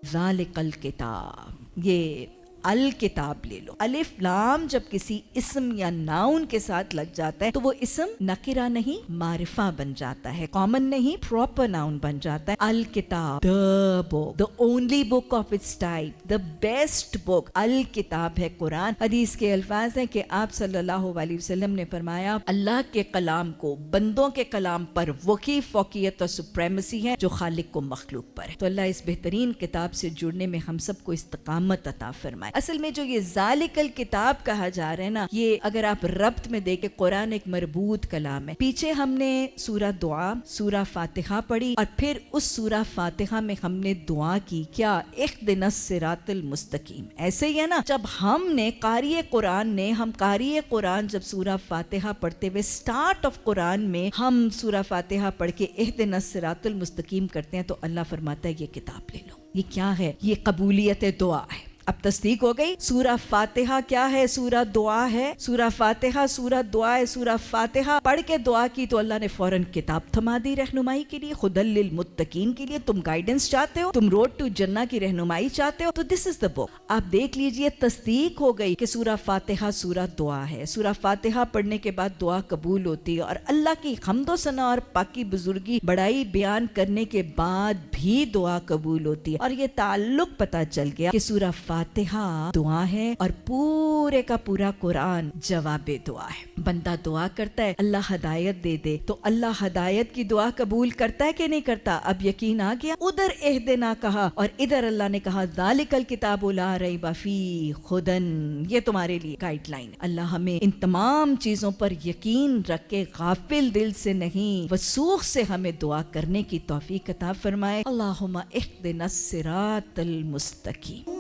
ذالک الکتاب، یہ الکتاب لے لو. الف لام جب کسی اسم یا ناؤن کے ساتھ لگ جاتا ہے تو وہ اسم نکرہ نہیں معرفہ بن جاتا ہے، کامن نہیں پراپر ناؤن بن جاتا ہے. الکتاب، the book, the only book of its type, the best book. الکتاب ہے قرآن. حدیث کے الفاظ ہیں کہ آپ صلی اللہ علیہ وسلم نے فرمایا اللہ کے کلام کو بندوں کے کلام پر وہی فوقیت اور سپریمیسی ہے جو خالق کو مخلوق پر ہے. تو اللہ اس بہترین کتاب سے جڑنے میں ہم سب کو استقامت عطا فرمائے. اصل میں جو یہ ذالک الکتاب کہا جا رہا ہے نا، یہ اگر آپ ربط میں دیکھیں قرآن ایک مربوط کلام ہے. پیچھے ہم نے سورہ دعا، سورہ فاتحہ پڑھی اور پھر اس سورہ فاتحہ میں ہم نے دعا کی کیا، اہدنا الصراط المستقیم. ایسے ہی ہے نا، جب ہم نے قاری قرآن جب سورہ فاتحہ پڑھتے ہوئے سٹارٹ آف قرآن میں ہم سورہ فاتحہ پڑھ کے اہدنا الصراط المستقیم کرتے ہیں تو اللہ فرماتا ہے یہ کتاب لے لو. یہ کیا ہے؟ یہ قبولیت دعا ہے. اب تصدیق ہو گئی. سورہ فاتحہ کیا ہے؟ سورہ دعا ہے. سورہ فاتحہ سورہ دعا ہے. سورہ فاتحہ پڑھ کے دعا کی تو اللہ نے فوراً کتاب تھما دی رہنمائی کے لیے، ہدی للمتقین کے لیے. تم گائیڈنس چاہتے ہو، تم روڈ ٹو جنہ کی رہنمائی چاہتے ہو تو دس از دا بک. آپ دیکھ لیجئے، تصدیق ہو گئی کہ سورہ فاتحہ سورہ دعا ہے. سورہ فاتحہ پڑھنے کے بعد دعا قبول ہوتی ہے اور اللہ کی حمد و ثنا اور پاکی بزرگی بڑائی بیان کرنے کے بعد بھی دعا قبول ہوتی ہے. اور یہ تعلق پتہ چل گیا کہ سورہ فاتحہ دعا ہے اور پورے کا پورا قرآن جواب دعا ہے. بندہ دعا کرتا ہے اللہ ہدایت دے دے تو اللہ ہدایت کی دعا قبول کرتا ہے کہ نہیں کرتا؟ اب یقین آ گیا. ادھر اہدنا کہا اور ادھر اللہ نے کہا ذالک الکتاب لا ریب فیہ ھدی، یہ تمہارے لیے گائیڈ لائن. اللہ ہمیں ان تمام چیزوں پر یقین رکھ کے غافل دل سے نہیں، وثوق سے ہمیں دعا کرنے کی توفیق عطا فرمائے. اللہم اہدنا الصراط المستقیم.